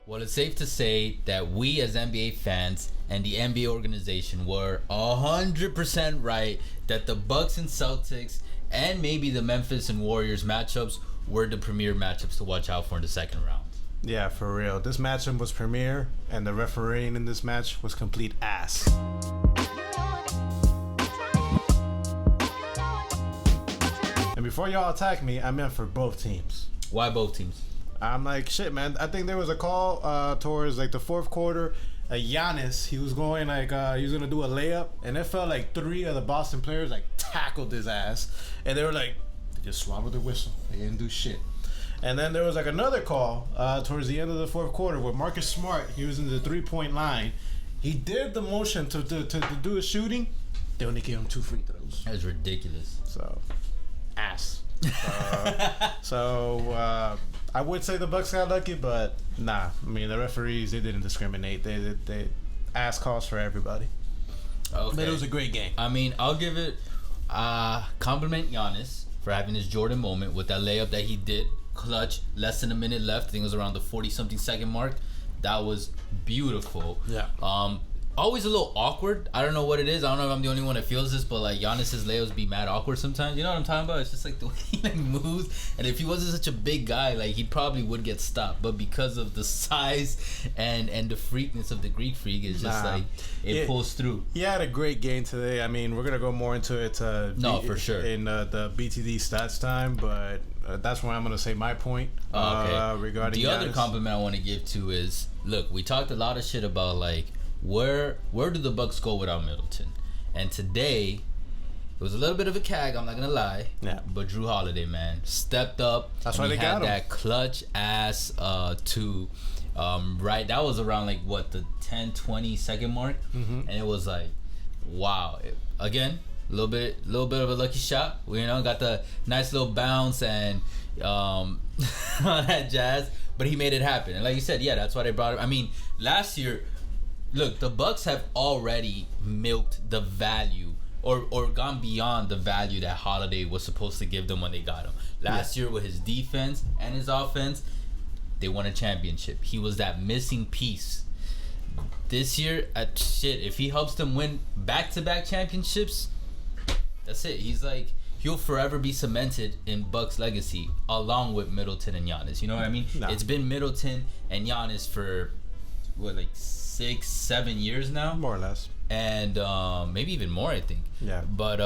Well, it's safe to say that we as NBA fans and the NBA organization were 100% right that the Bucks and Celtics and maybe the Memphis and Warriors matchups were the premier matchups to watch out for in the second round. Yeah, for real. This matchup was premier, and the refereeing in this match was complete ass. And before y'all attack me, I meant for both teams. Why both teams? I'm like, shit, man. I think there was a call towards like the fourth quarter. Giannis, he was going like he was gonna do a layup, and it felt like three of the Boston players like tackled his ass, and they were like, they just swallowed the whistle. They didn't do shit. And then there was like another call towards the end of the fourth quarter where Marcus Smart, he was in the 3-point line. He did the motion to do a shooting. They only gave him 2 free throws. That's ridiculous. So, ass. I would say the Bucks got lucky, but nah. I mean, the referees, they didn't discriminate. They ass calls for everybody. Okay. But it was a great game. I mean, I'll give it compliment Giannis for having his Jordan moment with that layup that he did. Clutch, less than a minute left. I think it was around the 40-something second mark. That was beautiful. Yeah. Always a little awkward. I don't know what it is. I don't know if I'm the only one that feels this, but like Giannis's layups be mad awkward sometimes. You know what I'm talking about? It's just like the way he like moves. And if he wasn't such a big guy, like he probably would get stopped. But because of the size and the freakness of the Greek freak, it's just like it pulls through. He had a great game today. I mean, we're gonna go more into it. For sure. In the BTD stats time, but that's where I'm gonna say my point. Okay. Regarding the Giannis. other compliment I want to give to is, look, we talked a lot of shit about like where do the Bucks go without Middleton, and today it was a little bit of a cag, I'm not gonna lie. Yeah. But Jrue Holiday, man, stepped up. That's why they got him. He had that clutch ass right. That was around like what, the 10-20 second mark, and it was like, wow. Again, a little bit of a lucky shot. We got the nice little bounce and all that jazz, but he made it happen. And like you said, yeah, that's why they brought him. I mean, last year, look, the Bucks have already milked the value or gone beyond the value that Holiday was supposed to give them when they got him. Last year with his defense and his offense, they won a championship. He was that missing piece. This year, if he helps them win back-to-back championships, that's it. He'll forever be cemented in Bucks legacy along with Middleton and Giannis. You know what I mean? No. It's been Middleton and Giannis for like 6-7 years now, more or less, and maybe even more, I think. Yeah. But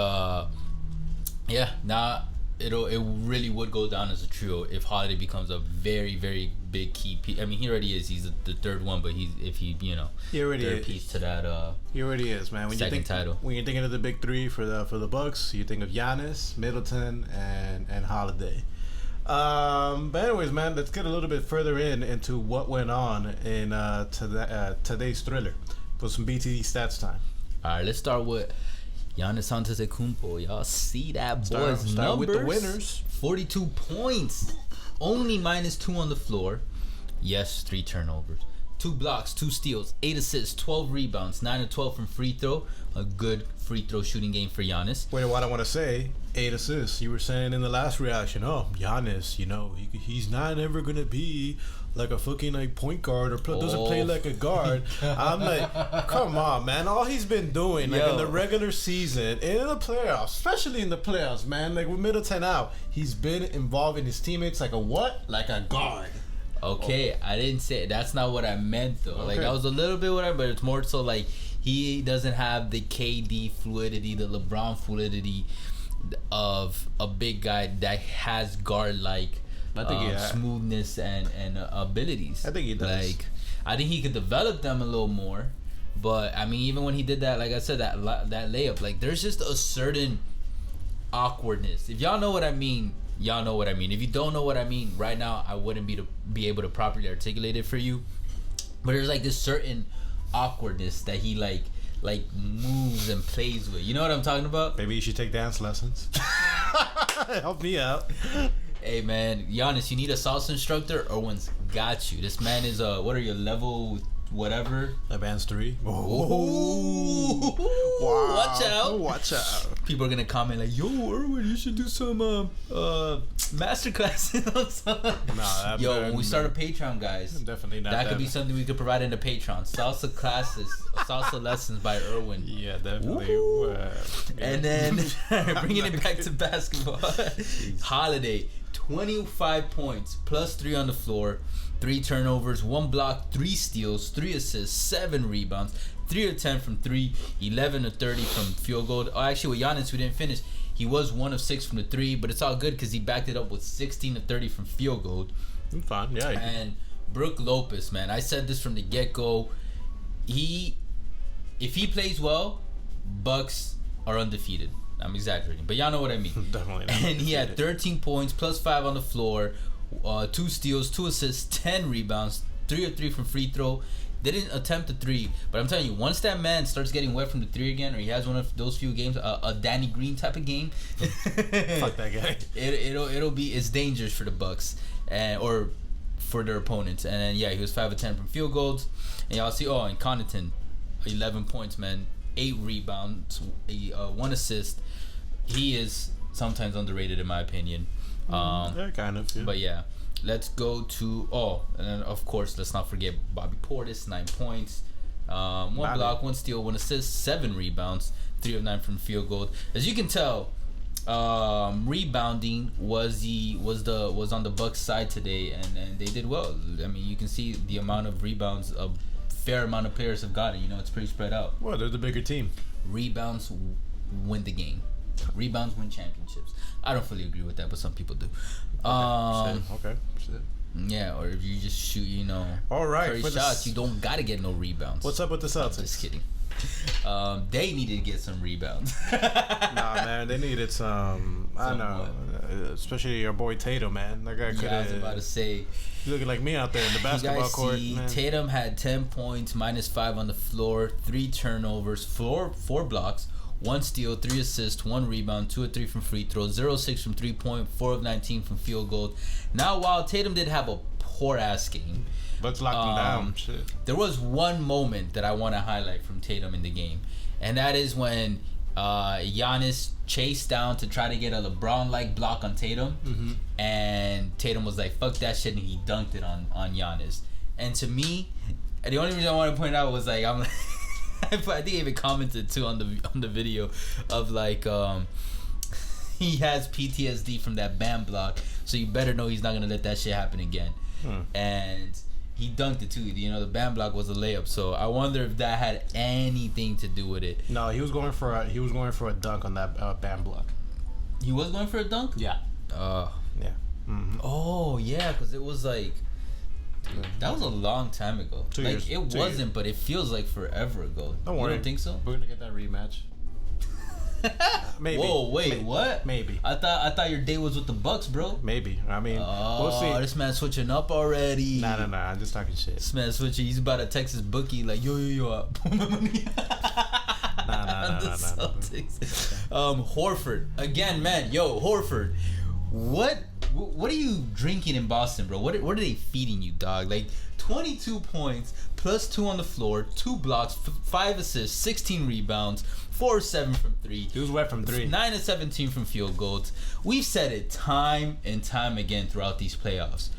now it really would go down as a trio if Holiday becomes a very, very big key piece. I mean, he already is. He's the third one, but he already third piece to that. He already is, man. When second title. When you're thinking of the big three for the Bucks, you think of Giannis, Middleton, and Holiday. But anyways, man, let's get a little bit further into what went on in today's thriller for some BTD stats time. All right, let's start with Giannis Antetokounmpo. Y'all see that boy's start numbers? with the winners. 42 points, only -2 on the floor. Yes, 3 turnovers, 2 blocks, 2 steals, 8 assists, 12 rebounds, 9 of 12 from free throw. A good free throw shooting game for Giannis. Wait, what I want to say, 8 assists. You were saying in the last reaction, Giannis, he's not ever gonna be like a fucking like point guard or doesn't play like a guard. I'm like, come on, man. All he's been doing like in the regular season and in the playoffs, especially in the playoffs, man. Like with Middleton out, he's been involving his teammates like a what? Like a guard. Okay, I didn't say that's not what I meant though. Okay. Like that was a little bit but it's more so like he doesn't have the KD fluidity, the LeBron fluidity of a big guy that has guard-like smoothness and abilities. I think he does. Like, I think he could develop them a little more. But I mean, even when he did that, like I said, that layup, like there's just a certain awkwardness. If y'all know what I mean, y'all know what I mean. If you don't know what I mean, right now I wouldn't be able to properly articulate it for you. But there's like this certain awkwardness that he like moves and plays with. You know what I'm talking about? Maybe you should take dance lessons. Help me out. Hey man, Giannis, you need a salsa instructor? Owen's got you. This man is what are you, level whatever. Advanced 3. Oh, Wow. Watch out. People are gonna comment like, "Yo, Erwin, you should do some master classes." Yo, when we start a Patreon, guys, definitely not. That could be something we could provide in the Patreon. Salsa classes, salsa lessons by Erwin. Yeah, definitely. And then bringing it back to basketball, Holiday, 25 points, plus 3 on the floor, 3 turnovers, 1 block, 3 steals, 3 assists, 7 rebounds, 3 of 10 from 3, 11 of 30 from field goal. Oh, actually, with Giannis, we didn't finish. He was 1 of 6 from the 3, but it's all good because he backed it up with 16 of 30 from field goal. Fine, yeah. And Brook Lopez, man, I said this from the get-go. If he plays well, Bucks are undefeated. I'm exaggerating, but y'all know what I mean. Definitely not. And he had 13 points, plus 5 on the floor, 2 steals, 2 assists, 10 rebounds, 3 of 3 from free throw. Didn't attempt a 3, but I'm telling you, once that man starts getting wet from the 3 again, or he has one of those few games, a Danny Green type of game, fuck that guy. It's dangerous for the Bucks or for their opponents. And then, yeah, he was 5 of 10 from field goals. And y'all see, and Connaughton, 11 points, man, 8 rebounds, 1 assist. He is sometimes underrated in my opinion. Yeah, kind of. Yeah. But yeah, let's go to and then of course let's not forget Bobby Portis, 9 points, 1 block, 1 steal, 1 assist, 7 rebounds, 3 of 9 from field goal. As you can tell, rebounding was on the Bucks side today, and they did well. I mean, you can see the amount of rebounds a fair amount of players have gotten. You know, it's pretty spread out. Well, they're the bigger team. Rebounds win the game. Rebounds win championships. I don't fully agree with that, but some people do. Okay. Yeah, or if you just shoot, all right, for shots, you don't gotta get no rebounds. What's up with the Celtics? I'm just kidding. They needed to get some rebounds. Nah, man, they needed some. I know, especially your boy Tatum, man. That guy could have. I was about to say. Looking like me out there in the basketball court. Man. Tatum had 10 points, minus 5 on the floor, 3 turnovers, 4 blocks, 1 steal, 3 assists, 1 rebound, 2 of 3 from free throws, 0-6 from 3-point, 4 of 19 from field goal. Now, while Tatum did have a poor ass game, Bucks locked him down. Shit. There was one moment that I want to highlight from Tatum in the game, and that is when Giannis chased down to try to get a LeBron-like block on Tatum, and Tatum was like, "Fuck that shit," and he dunked it on Giannis. And to me, the only reason I want to point out was like, I'm like, I think I even commented too on the video of like, he has PTSD from that bam block, so you better know he's not gonna let that shit happen again. And he dunked it too. The bam block was a layup, so I wonder if that had anything to do with it. No, he was going for a dunk on that bam block. He was going for a dunk? Yeah. Yeah. Oh yeah, because it was like, that was a long time ago. 2 like years. It wasn't, but it feels like forever ago. Don't worry. You don't think so? We're gonna get that rematch. Maybe. Whoa, wait, what? Maybe. I thought your date was with the Bucks, bro. Maybe. I mean, we'll see. This man switching up already. Nah. I'm just talking shit. This man switching. He's about to text his bookie like, yo. Put my money. Nah. Celtics. Horford again, man. Yo, Horford. What are you drinking in Boston, bro? What are they feeding you, dog? Like 22 points, plus 2 on the floor, 2 blocks, 5 assists, 16 rebounds, 4 of 7 from 3. He was wet from 3. 9 of 17 from field goals. We've said it time and time again throughout these playoffs.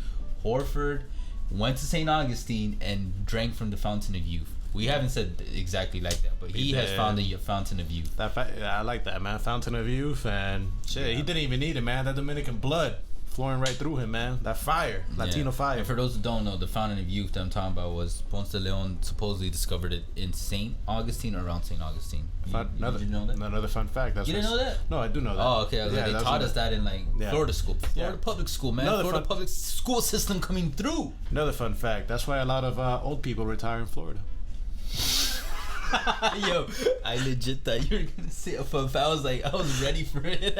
Horford went to St. Augustine and drank from the fountain of youth. We haven't said exactly like that, but he has found a fountain of youth. I like that, man. Fountain of youth, and shit, yeah. He didn't even need it, man. That Dominican blood flowing right through him, man. That fire, Latino fire. And for those who don't know, the fountain of youth that I'm talking about was Ponce de Leon supposedly discovered it in St. Augustine or around St. Augustine. Did you know that? Another fun fact. You didn't know that? No, I do know that. Oh, okay. I was like, they taught us that in like Florida school. Florida public school, man. Florida public school system coming through. Another fun fact. That's why a lot of old people retire in Florida. Yo, I legit thought you were gonna say a fun fact. I was ready for it.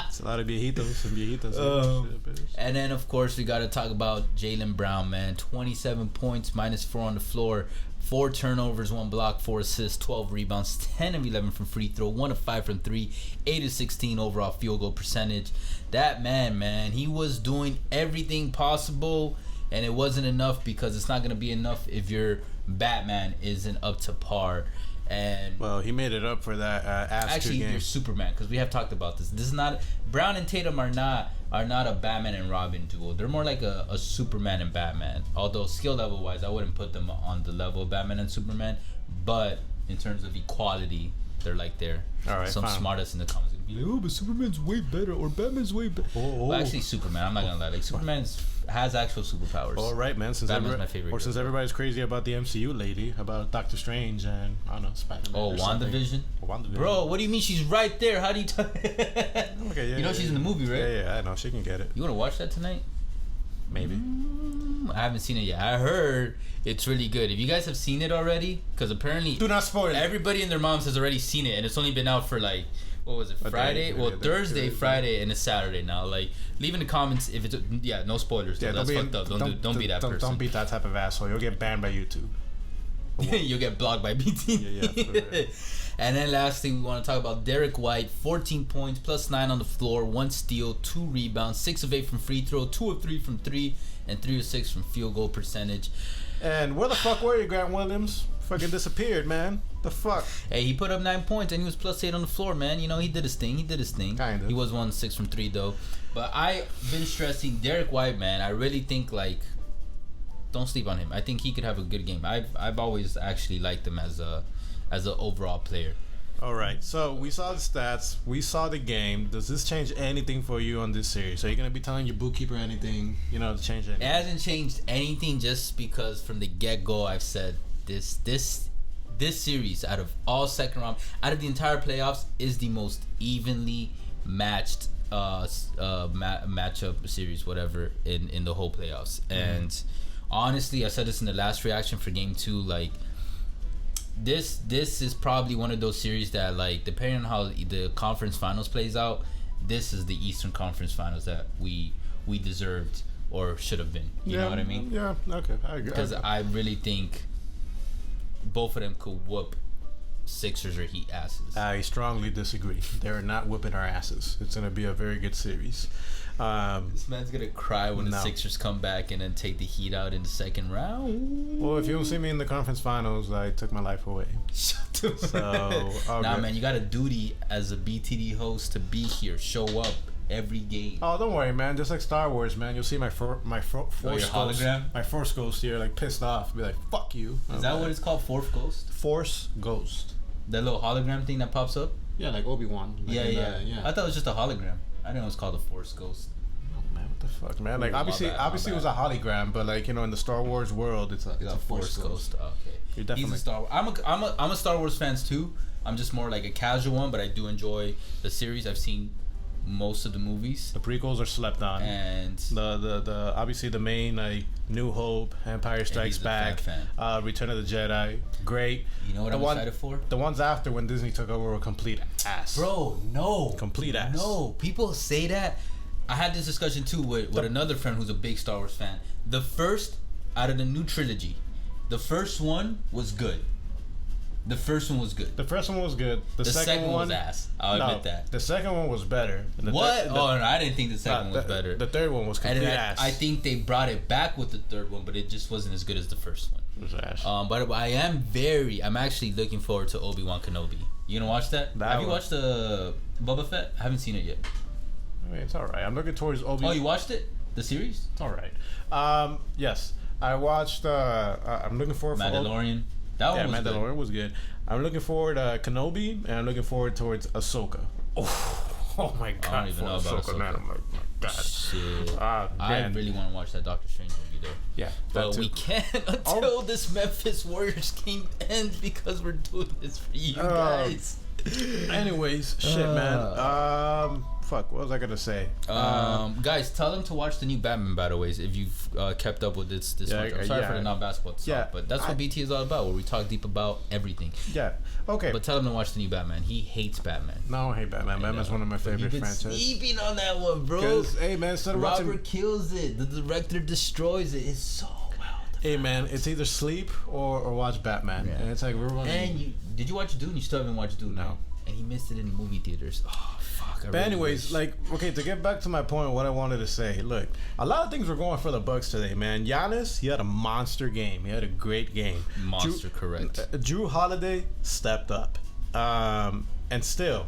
It's a lot of viejitos and viejitas. And then of course we gotta talk about Jaylen Brown, man. 27 points, minus 4 on the floor, 4 turnovers, 1 block, 4 assists, 12 rebounds, 10 of 11 from free throw, 1 of 5 from 3, 8 of 16 overall field goal percentage. That man, he was doing everything possible. and it wasn't enough because it's not gonna be enough if your Batman isn't up to par. And well, he made it up for that actually, you're Superman, because we have talked about this. This is not Brown and Tatum are not a Batman and Robin duo. They're more like a Superman and Batman. Although skill level wise, I wouldn't put them on the level of Batman and Superman. But in terms of equality, they're like there. All right, some smartest in the comments gonna be like, oh, but Superman's way better, or Batman's way better. Well, actually, Superman. I'm not gonna lie. Like Superman has actual superpowers. All right, man. Since Batman's my favorite. Or since everybody's crazy about the MCU lately, about Doctor Strange and I don't know Spider-Man. Oh, WandaVision. Bro, what do you mean she's right there? How do you? Okay, yeah. You know she's in the movie, right? Yeah, I know she can get it. You wanna watch that tonight? Maybe. I haven't seen it yet. I heard it's really good. If you guys have seen it already, because apparently do not spoil it. Everybody and their moms has already seen it, and it's only been out for like, what was it, Friday? Thursday, Friday, and it's Saturday now. Like, leave in the comments if it's no spoilers. Yeah, that's fucked up. Don't be that person. Don't be that type of asshole. You'll get banned by YouTube. You'll get blocked by BT. Yeah. And then lastly, we want to talk about Derek White. 14 points, plus 9 on the floor, 1 steal, 2 rebounds, 6 of 8 from free throw, 2 of 3 from 3, and 3 of 6 from field goal percentage. And where the fuck were you, Grant Williams? Fucking disappeared, man. The fuck? Hey, he put up 9 points and he was plus 8 on the floor, man. You know, he did his thing. Kind of. He was 1-6 from 3 though. But I've been stressing Derek White, man. I really think like, don't sleep on him. I think he could have a good game. I've always actually liked him as an overall player. All right, so we saw the stats, we saw the game. Does this change anything for you on this series? Are you gonna be telling your bookkeeper anything, to change anything? It hasn't changed anything, just because from the get-go I've said this series, out of all second round, out of the entire playoffs, is the most evenly matched matchup series, whatever, in the whole playoffs. And honestly, I said this in the last reaction for game 2, like, this is probably one of those series that, like, depending on how the conference finals plays out, this is the Eastern Conference Finals that we deserved or should have been. You know what I mean? Yeah, okay, I agree. Because I really think both of them could whoop Sixers or Heat asses. I strongly disagree. They're not whooping our asses. It's going to be a very good series. This man's going to cry when the Sixers come back and then take the Heat out in the second round. Well, if you don't see me in the conference finals, I took my life away. Shut up. So, man, you got a duty as a BTD host to be here. Show up every game. Oh, don't worry, man. Just like Star Wars, man. You'll see my Force Ghost. My Force Ghost here, like, pissed off. Be like, fuck you. Is that what it's called? Force Ghost? Force Ghost. That little hologram thing that pops up? Yeah, like Obi-Wan. Like yeah. I thought it was just a hologram. I didn't know it was called a Force Ghost. Oh, man, what the fuck, man? Like, obviously it was a hologram, but, like, in the Star Wars world, it's a Force Ghost. Oh, okay. You're definitely... He's a Star Wars. I'm a Star Wars fan, too. I'm just more like a casual one, but I do enjoy the series. I've seen most of the movies. The prequels are slept on, and the obviously the main, like, New Hope, Empire Strikes Back, Return of the Jedi, great. You know what I'm excited for? The ones after, when Disney took over, were complete ass. Bro, no, complete ass. No, people say that. I had this discussion too with another friend who's a big Star Wars fan. The first out of the new trilogy, the first one was good. The first one was good. The second one was ass. I'll admit that. The second one was better. What? No, I didn't think the second one was better. The third one was complete ass. I think they brought it back with the third one, but it just wasn't as good as the first one. It was ass. But I'm actually looking forward to Obi-Wan Kenobi. You gonna watch that? Have you watched the Boba Fett? I haven't seen it yet. I mean, it's alright. I'm looking towards Obi-Wan. Oh, you watched it? The series? It's alright. Yes. I watched, I'm looking forward for Mandalorian. That one was Mandalorian good. Was good. I'm looking forward to Kenobi, and I'm looking forward towards Ahsoka. Oh my god! I don't even know about Ahsoka. Man, oh my god! Shit. I really want to watch that Doctor Strange movie though. Yeah, but we can't until this Memphis Warriors game ends because we're doing this for you guys. Anyways, shit, man. Fuck, what was I gonna say? Guys, tell them to watch the new Batman Battleways if you've kept up with this much. I'm sorry for the non-basketball talk, but that's what BT is all about, where we talk deep about everything. Yeah, okay. But tell them to watch the new Batman. He hates Batman. No, I don't hate Batman. Batman's one of my favorite franchises. Sleeping on that one, bro. Hey, man, instead of Robert kills it. The director destroys it. It's so well done. Hey, man, it's either sleep or watch Batman. Yeah. And it's like, we're running. And did you watch Dune? You still haven't watched Dune? No. And he missed it in movie theaters. Oh, fuck. But anyways, like, okay, to get back to my point, what I wanted to say, look, a lot of things were going for the Bucks today, man. Giannis, he had a monster game. He had a great game. Correct. Jrue Holiday stepped up. And still,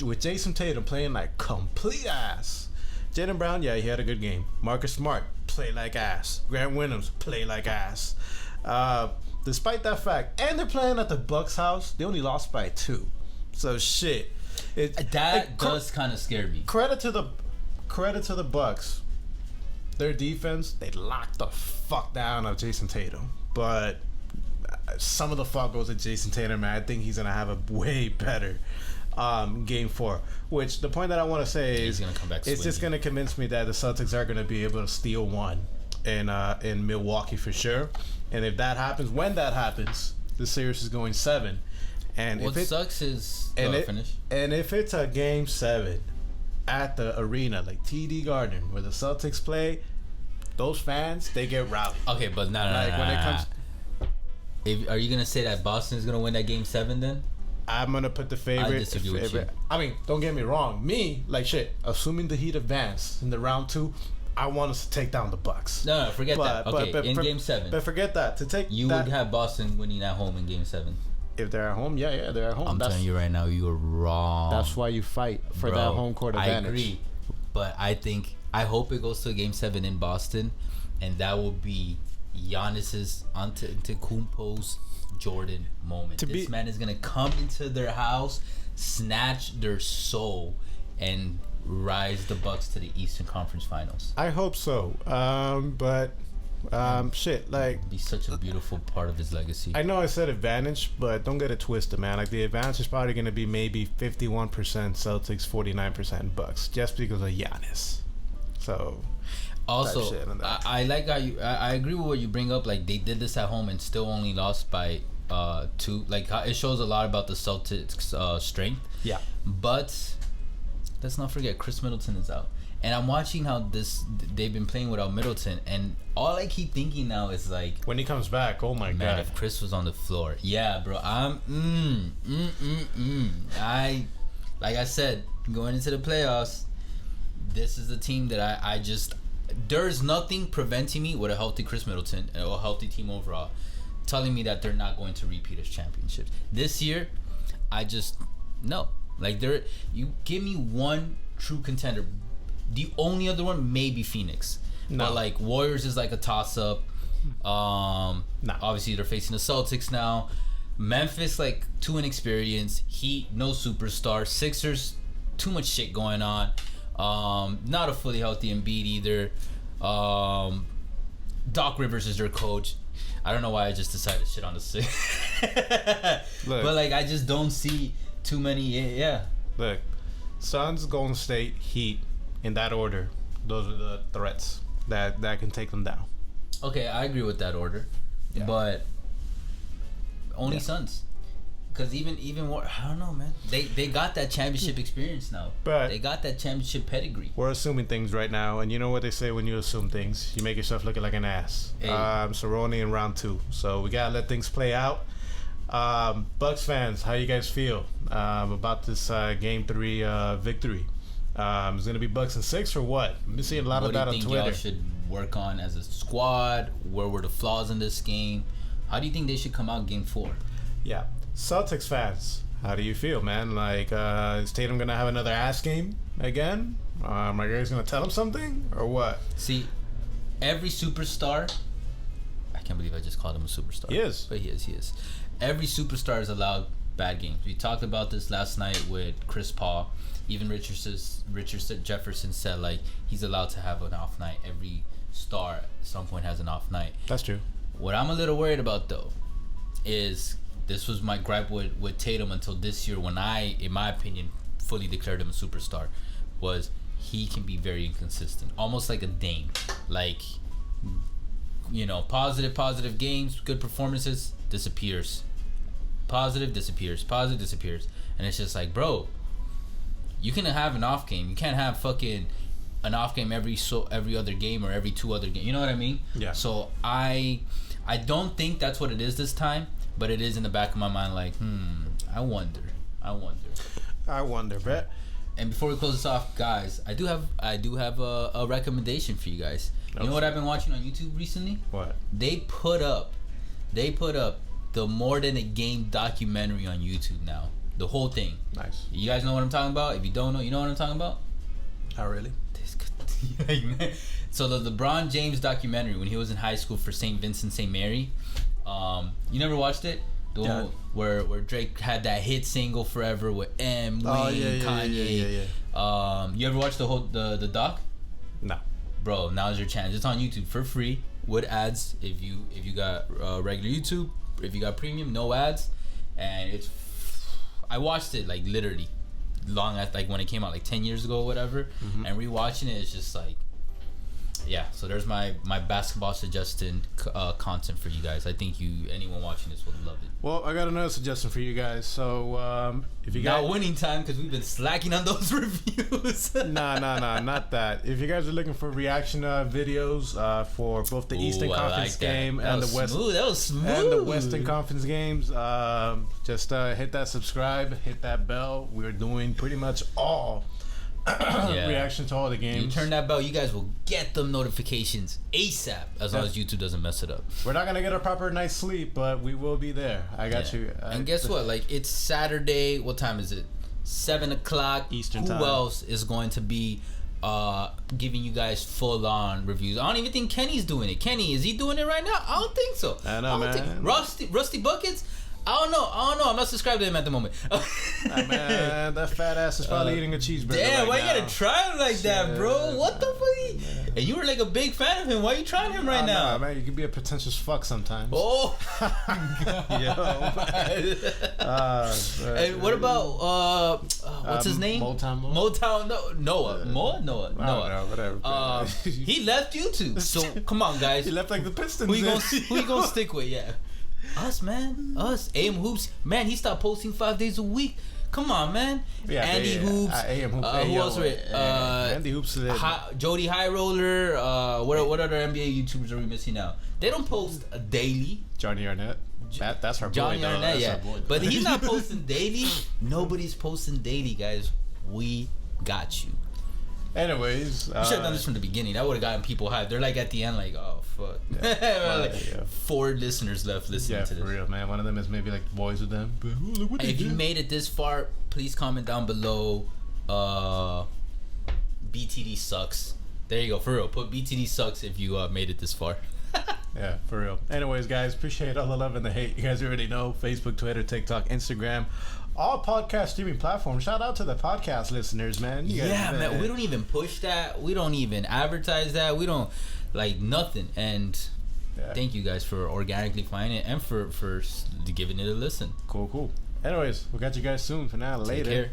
with Jayson Tatum playing like complete ass. Jaylen Brown, yeah, he had a good game. Marcus Smart, play like ass. Grant Williams, play like ass. Despite that fact, and they're playing at the Bucks' house, they only lost by 2. So shit. That does kind of scare me. Credit to the Bucks. Their defense, they locked the fuck down of Jayson Tatum. But some of the fuck goes to Jayson Tatum, man. I think he's gonna have a way better game 4. Which the point that I want to say is, gonna come back it's just gonna convince me that the Celtics are gonna be able to steal one in Milwaukee for sure. And if that happens, when that happens, the series is going 7. And what sucks is finish. And if it's a game 7 at the arena like TD Garden where the Celtics play, those fans, they get rowdy. Okay, but no. When it comes, are you gonna say that Boston is gonna win that game 7 then? I'm gonna put the favorite. I disagree with you. I mean, don't get me wrong. Me, like shit. Assuming the Heat advance in the round 2, I want us to take down the Bucks. No, forget that. Okay, in game 7. But forget that. You would have Boston winning at home in game 7. If they're at home, yeah, they're at home. I'm telling you right now, you are wrong. That's why you fight for that home court advantage. I agree, but I hope it goes to game 7 in Boston, and that will be Giannis's Antetokounmpo's Jordan moment. This man is gonna come into their house, snatch their soul, and rise the Bucks to the Eastern Conference Finals. I hope so, but. Shit, like, it'd be such a beautiful part of his legacy. I know I said advantage, but don't get it twisted, man. Like, the advantage is probably going to be maybe 51% Celtics, 49% Bucks, just because of Giannis. So, also, I like how I agree with what you bring up. Like, they did this at home and still only lost by 2. Like, it shows a lot about the Celtics' strength. Yeah. But let's not forget, Khris Middleton is out. And I'm watching how they've been playing without Middleton, and all I keep thinking now is like, when he comes back, oh my god! If Khris was on the floor, yeah, bro, like I said, going into the playoffs, this is the team that I just, there's nothing preventing me with a healthy Khris Middleton or a healthy team overall, telling me that they're not going to repeat as championships this year. I just no, like you give me one true contender. The only other one may be Phoenix. No. But like Warriors is like a toss up. Obviously they're facing the Celtics now. Memphis, like, too inexperienced. Heat, no superstar. Sixers, too much shit going on. Not a fully healthy Embiid either. Doc Rivers is their coach. I don't know why I just decided to shit on the Sixers. But like, I just don't see too many. Yeah. Look, Suns, Golden State, Heat. In that order, those are the threats that can take them down. Okay, I agree with that order, but only Suns, because even more. I don't know, man. They got that championship experience now. But they got that championship pedigree. We're assuming things right now, and you know what they say when you assume things, you make yourself look like an ass. Hey. So we're only in round 2, so we gotta let things play out. Bucks fans, how you guys feel about this game 3 victory? Is it gonna be Bucks in 6 or what? I've been seeing a lot of that on Twitter. What do you think y'all should work on as a squad? Where were the flaws in this game? How do you think they should come out game 4? Yeah, Celtics fans, how do you feel, man? Like, is Tatum gonna have another ass game again? My guys gonna tell him something or what? See, every superstar. I can't believe I just called him a superstar. He is, but he is. Every superstar is allowed bad games. We talked about this last night with Chris Paul. Even Richard Jefferson said, like, he's allowed to have an off night. Every star at some point has an off night. That's true. What I'm a little worried about, though, is this was my gripe with Tatum until this year when I, in my opinion, fully declared him a superstar, was he can be very inconsistent. Almost like a Dame. Like, you know, positive games, good performances, disappears. Positive, disappears. Positive, disappears. And it's just like, bro, you can have an off game. You can't have fucking an off game every other game or every 2 other games. You know what I mean? Yeah. So I don't think that's what it is this time, but it is in the back of my mind. Like, I wonder. But And before we close this off, guys, I do have a recommendation for you guys. You know what I've been watching on YouTube recently? What? They put up the More Than a Game documentary on YouTube now. The whole thing. Nice. You guys know what I'm talking about? If you don't know, you know what I'm talking about? Not really. So the LeBron James documentary when he was in high school for St. Vincent St. Mary. You never watched it? The one where Drake had that hit single Forever with Wayne, Kanye. Yeah. You ever watched the doc? No. Bro, now's your chance. It's on YouTube for free with ads. If you got regular YouTube, if you got premium, no ads, and I watched it like literally long as like when it came out like 10 years ago or whatever, and rewatching it, it's just like, yeah. So there's my basketball suggestion content for you guys. I think anyone watching this would love it. Well, I got another suggestion for you guys. So if you guys not winning time because we've been slacking on those reviews. Nah, not that. If you guys are looking for reaction videos for both the Eastern Conference game and the West, that was smooth. And the Western Conference games, just hit that subscribe, hit that bell. We're doing pretty much all reaction to all the games. You turn that bell, you guys will get them notifications ASAP as long as YouTube doesn't mess it up. We're not gonna get a proper night's sleep, but we will be there. I got you. And guess what? Like, it's Saturday. What time is it? 7:00 Eastern time. Who else is going to be giving you guys full on reviews? I don't even think Kenny's doing it. Kenny, is he doing it right now? I don't think so. I know, man. Rusty Buckets. I don't know. I'm not subscribed to him at the moment. Man, that fat ass is probably eating a cheeseburger. Damn, right why now. you gotta try him like that, bro? What the fuck? And you were like a big fan of him. Why are you trying him right now? Nah, man, you can be a pretentious fuck sometimes. Oh, Hey, what about what's his name? Motown. Noah. Noah. Whatever. He left YouTube. So come on, guys. He left like the Pistons. Who you gonna stick with? Yeah. Us, man. AM Hoops. Man, he stopped posting 5 days a week. Come on, man. Yeah, Andy Hoops. AM Hoops. Who else were it? Andy Hoops. Jody High Roller. What other NBA YouTubers are we missing now? They don't post daily. Johnny Arnett. That's her boy. Johnny though. Arnett, That's yeah. her boy, But he's not posting daily. Nobody's posting daily, guys. We got you. Anyways, We should have done this from the beginning. That would have gotten people hyped. They're like at the end, like, oh fuck. Like, 4 listeners left listening to this. Yeah, for real, man. One of them is maybe like boys with them. But, and if you made it this far, please comment down below. BTD sucks. There you go, for real. Put BTD sucks if you made it this far. Yeah, for real. Anyways, guys, appreciate all the love and the hate. You guys already know Facebook, Twitter, TikTok, Instagram, all podcast streaming platforms. Shout out to the podcast listeners, man. You guys, man. We don't even push that. We don't even advertise that. We don't like nothing. And thank you guys for organically finding it and for giving it a listen. Cool. Anyways, we'll catch you guys soon. For now, later. Take care.